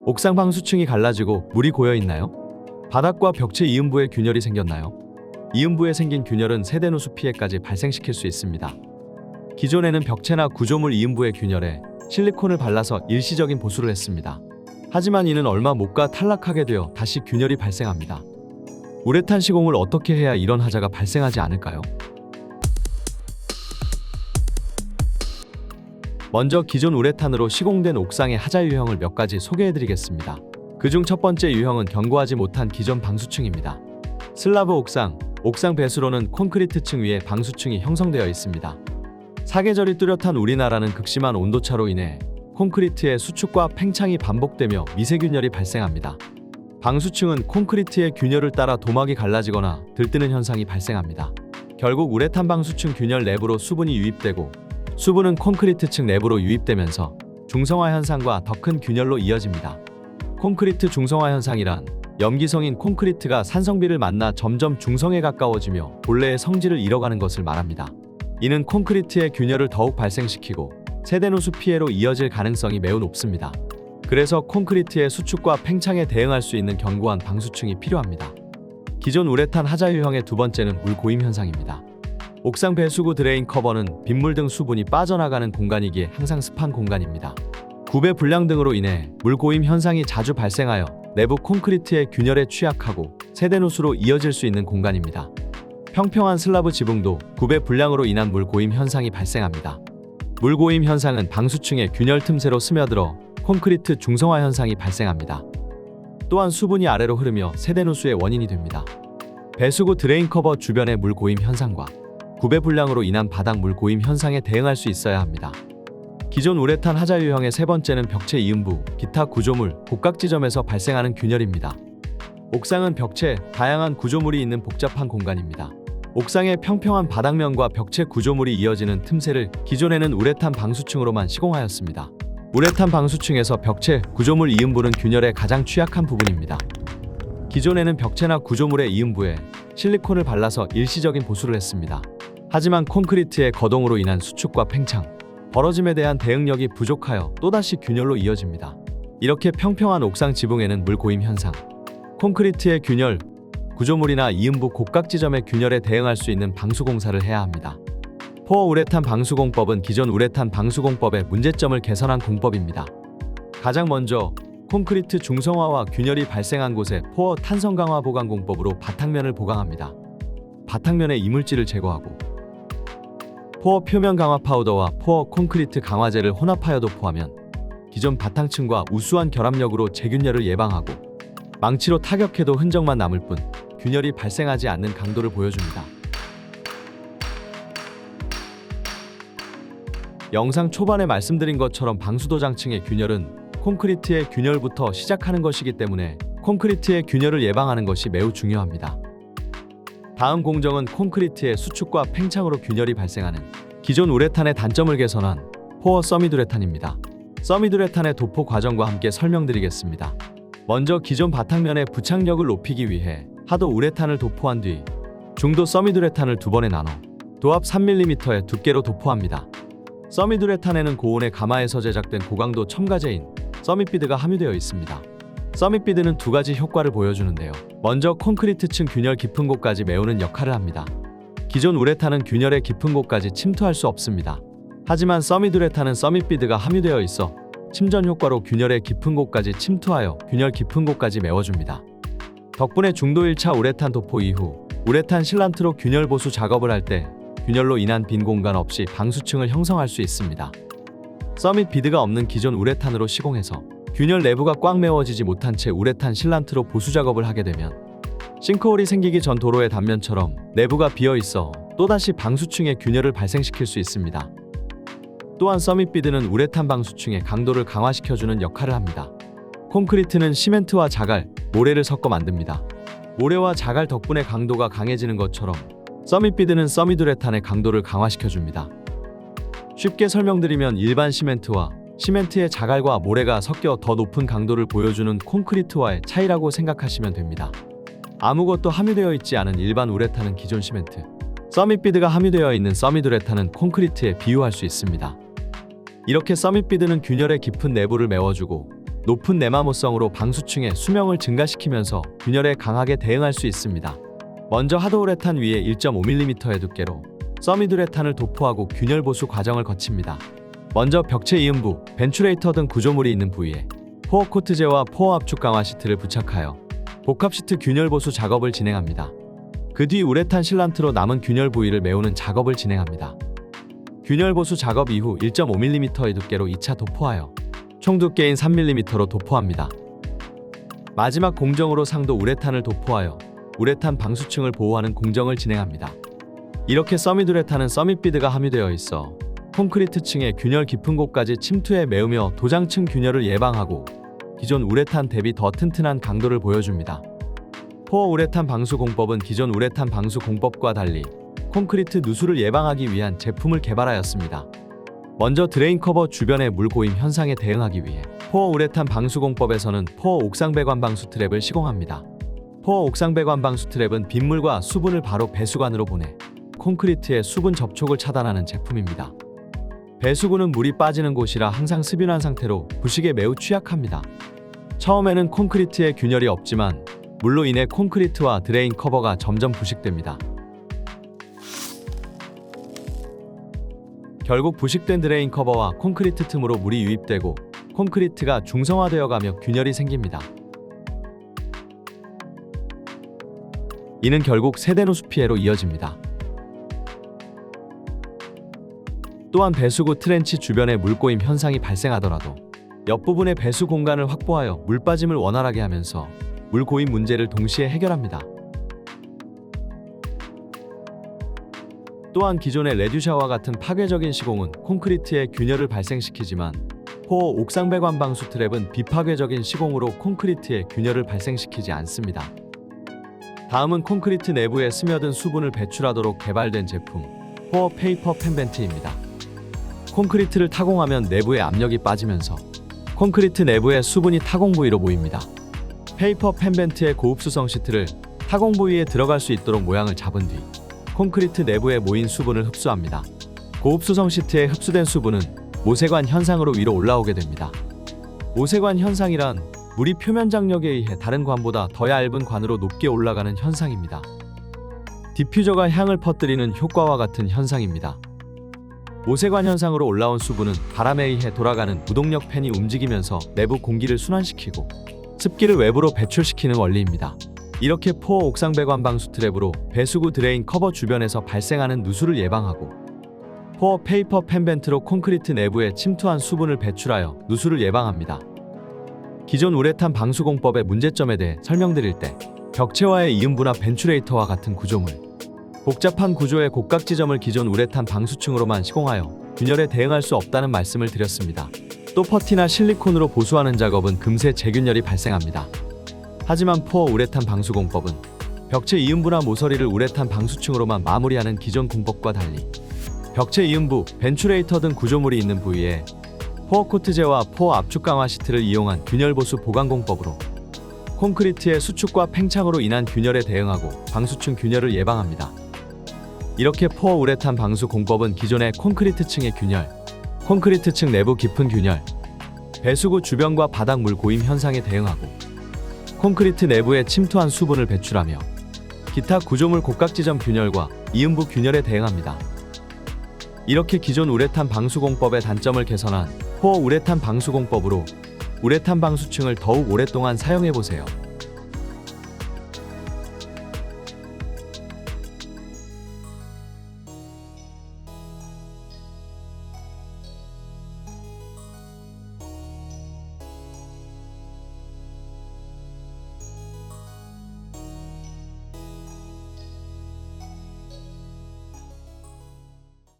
옥상 방수층이 갈라지고 물이 고여 있나요? 바닥과 벽체 이음부에 균열이 생겼나요? 이음부에 생긴 균열은 세대누수 피해까지 발생시킬 수 있습니다. 기존에는 벽체나 구조물 이음부에 균열에 실리콘을 발라서 일시적인 보수를 했습니다. 하지만 이는 얼마 못 가 탈락하게 되어 다시 균열이 발생합니다. 우레탄 시공을 어떻게 해야 이런 하자가 발생하지 않을까요? 먼저 기존 우레탄으로 시공된 옥상의 하자 유형을 몇 가지 소개해드리겠습니다. 그중 첫 번째 유형은 견고하지 못한 기존 방수층입니다. 슬라브 옥상, 옥상 배수로는 콘크리트층 위에 방수층이 형성되어 있습니다. 사계절이 뚜렷한 우리나라는 극심한 온도차로 인해 콘크리트의 수축과 팽창이 반복되며 미세균열이 발생합니다. 방수층은 콘크리트의 균열을 따라 도막이 갈라지거나 들뜨는 현상이 발생합니다. 결국 우레탄 방수층 균열 내부로 수분이 유입되고 수분은 콘크리트층 내부로 유입되면서 중성화 현상과 더 큰 균열로 이어집니다. 콘크리트 중성화 현상이란 염기성인 콘크리트가 산성비를 만나 점점 중성에 가까워지며 본래의 성질을 잃어가는 것을 말합니다. 이는 콘크리트의 균열을 더욱 발생시키고 세대누수 피해로 이어질 가능성이 매우 높습니다. 그래서 콘크리트의 수축과 팽창에 대응할 수 있는 견고한 방수층이 필요합니다. 기존 우레탄 하자 유형의 두 번째는 물 고임 현상입니다. 옥상 배수구 드레인 커버는 빗물 등 수분이 빠져나가는 공간이기에 항상 습한 공간입니다. 구배 불량 등으로 인해 물 고임 현상이 자주 발생하여 내부 콘크리트의 균열에 취약하고 세대누수로 이어질 수 있는 공간입니다. 평평한 슬라브 지붕도 구배 불량으로 인한 물 고임 현상이 발생합니다. 물 고임 현상은 방수층의 균열 틈새로 스며들어 콘크리트 중성화 현상이 발생합니다. 또한 수분이 아래로 흐르며 세대누수의 원인이 됩니다. 배수구 드레인 커버 주변의 물 고임 현상과 구배 불량으로 인한 바닥 물 고임 현상에 대응할 수 있어야 합니다. 기존 우레탄 하자 유형의 세 번째는 벽체 이음부, 기타 구조물, 곡각 지점에서 발생하는 균열입니다. 옥상은 벽체, 다양한 구조물이 있는 복잡한 공간입니다. 옥상의 평평한 바닥면과 벽체 구조물이 이어지는 틈새를 기존에는 우레탄 방수층으로만 시공하였습니다. 우레탄 방수층에서 벽체, 구조물 이음부는 균열에 가장 취약한 부분입니다. 기존에는 벽체나 구조물의 이음부에 실리콘을 발라서 일시적인 보수를 했습니다. 하지만 콘크리트의 거동으로 인한 수축과 팽창, 벌어짐에 대한 대응력이 부족하여 또다시 균열로 이어집니다. 이렇게 평평한 옥상 지붕에는 물 고임 현상, 콘크리트의 균열, 구조물이나 이음부 곡각 지점의 균열에 대응할 수 있는 방수공사를 해야 합니다. 포어 우레탄 방수공법은 기존 우레탄 방수공법의 문제점을 개선한 공법입니다. 가장 먼저 콘크리트 중성화와 균열이 발생한 곳에 포어 탄성 강화 보강 공법으로 바탕면을 보강합니다. 바탕면의 이물질을 제거하고 포어 표면 강화 파우더와 포어 콘크리트 강화제를 혼합하여 도포하면 기존 바탕층과 우수한 결합력으로 재균열을 예방하고 망치로 타격해도 흔적만 남을 뿐 균열이 발생하지 않는 강도를 보여줍니다. 영상 초반에 말씀드린 것처럼 방수도장층의 균열은 콘크리트의 균열부터 시작하는 것이기 때문에 콘크리트의 균열을 예방하는 것이 매우 중요합니다. 다음 공정은 콘크리트의 수축과 팽창으로 균열이 발생하는 기존 우레탄의 단점을 개선한 포어 서밋 우레탄입니다. 서밋 우레탄의 도포 과정과 함께 설명드리겠습니다. 먼저 기존 바탕면의 부착력을 높이기 위해 하도 우레탄을 도포한 뒤 중도 서밋 우레탄을 두 번에 나눠 도합 3mm의 두께로 도포합니다. 서밋 우레탄에는 고온의 가마에서 제작된 고강도 첨가제인 서밋 비드가 함유되어 있습니다. 서밋 비드는 두 가지 효과를 보여주는데요. 먼저 콘크리트층 균열 깊은 곳까지 메우는 역할을 합니다. 기존 우레탄은 균열의 깊은 곳까지 침투할 수 없습니다. 하지만 서밋 우레탄은 서밋 비드가 함유되어 있어 침전 효과로 균열의 깊은 곳까지 침투하여 균열 깊은 곳까지 메워줍니다. 덕분에 중도 1차 우레탄 도포 이후 우레탄 실란트로 균열 보수 작업을 할 때 균열로 인한 빈 공간 없이 방수층을 형성할 수 있습니다. 서밋 비드가 없는 기존 우레탄으로 시공해서 균열 내부가 꽉 메워지지 못한 채 우레탄 실란트로 보수 작업을 하게 되면 싱크홀이 생기기 전 도로의 단면처럼 내부가 비어있어 또다시 방수층에 균열을 발생시킬 수 있습니다. 또한 서밋 비드는 우레탄 방수층의 강도를 강화시켜주는 역할을 합니다. 콘크리트는 시멘트와 자갈, 모래를 섞어 만듭니다. 모래와 자갈 덕분에 강도가 강해지는 것처럼 서밋 비드는 서밋 우레탄의 강도를 강화시켜줍니다. 쉽게 설명드리면 일반 시멘트와 시멘트의 자갈과 모래가 섞여 더 높은 강도를 보여주는 콘크리트와의 차이라고 생각하시면 됩니다. 아무것도 함유되어 있지 않은 일반 우레탄은 기존 시멘트, 서밋 비드가 함유되어 있는 서밋 우레탄은 콘크리트에 비유할 수 있습니다. 이렇게 서밋 비드는 균열의 깊은 내부를 메워주고 높은 내마모성으로 방수층의 수명을 증가시키면서 균열에 강하게 대응할 수 있습니다. 먼저 하드우레탄 위에 1.5mm의 두께로 서미드우레탄을 도포하고 균열 보수 과정을 거칩니다. 먼저 벽체 이음부, 벤츄레이터 등 구조물이 있는 부위에 포어 코트제와 포어 압축 강화 시트를 부착하여 복합 시트 균열 보수 작업을 진행합니다. 그 뒤 우레탄 실란트로 남은 균열 부위를 메우는 작업을 진행합니다. 균열 보수 작업 이후 1.5mm의 두께로 2차 도포하여 총 두께인 3mm로 도포합니다. 마지막 공정으로 상도 우레탄을 도포하여 우레탄 방수층을 보호하는 공정을 진행합니다. 이렇게 서밋우레탄은 서밋비드가 함유되어 있어 콘크리트 층의 균열 깊은 곳까지 침투해 메우며 도장층 균열을 예방하고 기존 우레탄 대비 더 튼튼한 강도를 보여줍니다. 포어 우레탄 방수 공법은 기존 우레탄 방수 공법과 달리 콘크리트 누수를 예방하기 위한 제품을 개발하였습니다. 먼저 드레인 커버 주변의 물 고임 현상에 대응하기 위해 포어 우레탄 방수 공법에서는 포어 옥상 배관 방수 트랩을 시공합니다. 포어 옥상 배관 방수 트랩은 빗물과 수분을 바로 배수관으로 보내 콘크리트의 수분 접촉을 차단하는 제품입니다. 배수구는 물이 빠지는 곳이라 항상 습윤한 상태로 부식에 매우 취약합니다. 처음에는 콘크리트에 균열이 없지만 물로 인해 콘크리트와 드레인 커버가 점점 부식됩니다. 결국 부식된 드레인 커버와 콘크리트 틈으로 물이 유입되고 콘크리트가 중성화되어가며 균열이 생깁니다. 이는 결국 세대노수 피해로 이어집니다. 또한 배수구 트렌치 주변에 물고임 현상이 발생하더라도 옆부분의 배수 공간을 확보하여 물 빠짐을 원활하게 하면서 물 고임 문제를 동시에 해결합니다. 또한 기존의 레듀샤와 같은 파괴적인 시공은 콘크리트에 균열을 발생시키지만 포어 옥상 배관 방수 트랩은 비파괴적인 시공으로 콘크리트에 균열을 발생시키지 않습니다. 다음은 콘크리트 내부에 스며든 수분을 배출하도록 개발된 제품 포어 페이퍼 펜벤트입니다. 콘크리트를 타공하면 내부의 압력이 빠지면서 콘크리트 내부의 수분이 타공 부위로 모입니다. 페이퍼 펜벤트의 고흡수성 시트를 타공 부위에 들어갈 수 있도록 모양을 잡은 뒤 콘크리트 내부에 모인 수분을 흡수합니다. 고흡수성 시트에 흡수된 수분은 모세관 현상으로 위로 올라오게 됩니다. 모세관 현상이란 물이 표면 장력에 의해 다른 관보다 더 얇은 관으로 높게 올라가는 현상입니다. 디퓨저가 향을 퍼뜨리는 효과와 같은 현상입니다. 모세관 현상으로 올라온 수분은 바람에 의해 돌아가는 무동력 팬이 움직이면서 내부 공기를 순환시키고 습기를 외부로 배출시키는 원리입니다. 이렇게 포어 옥상 배관 방수 트랩으로 배수구 드레인 커버 주변에서 발생하는 누수를 예방하고 포어 페이퍼 펜벤트로 콘크리트 내부에 침투한 수분을 배출하여 누수를 예방합니다. 기존 우레탄 방수 공법의 문제점에 대해 설명드릴 때 벽체와의 이음부나 벤츄레이터와 같은 구조물, 복잡한 구조의 곡각 지점을 기존 우레탄 방수층으로만 시공하여 균열에 대응할 수 없다는 말씀을 드렸습니다. 또 퍼티나 실리콘으로 보수하는 작업은 금세 재균열이 발생합니다. 하지만 포어 우레탄 방수 공법은 벽체 이음부나 모서리를 우레탄 방수층으로만 마무리하는 기존 공법과 달리 벽체 이음부, 벤츄레이터 등 구조물이 있는 부위에 포어 코트제와 포어 압축 강화 시트를 이용한 균열 보수 보강 공법으로 콘크리트의 수축과 팽창으로 인한 균열에 대응하고 방수층 균열을 예방합니다. 이렇게 포어 우레탄 방수 공법은 기존의 콘크리트 층의 균열, 콘크리트 층 내부 깊은 균열, 배수구 주변과 바닥 물 고임 현상에 대응하고 콘크리트 내부에 침투한 수분을 배출하며 기타 구조물 곡각 지점 균열과 이음부 균열에 대응합니다. 이렇게 기존 우레탄 방수 공법의 단점을 개선한 포어 우레탄 방수 공법으로 우레탄 방수층을 더욱 오랫동안 사용해보세요.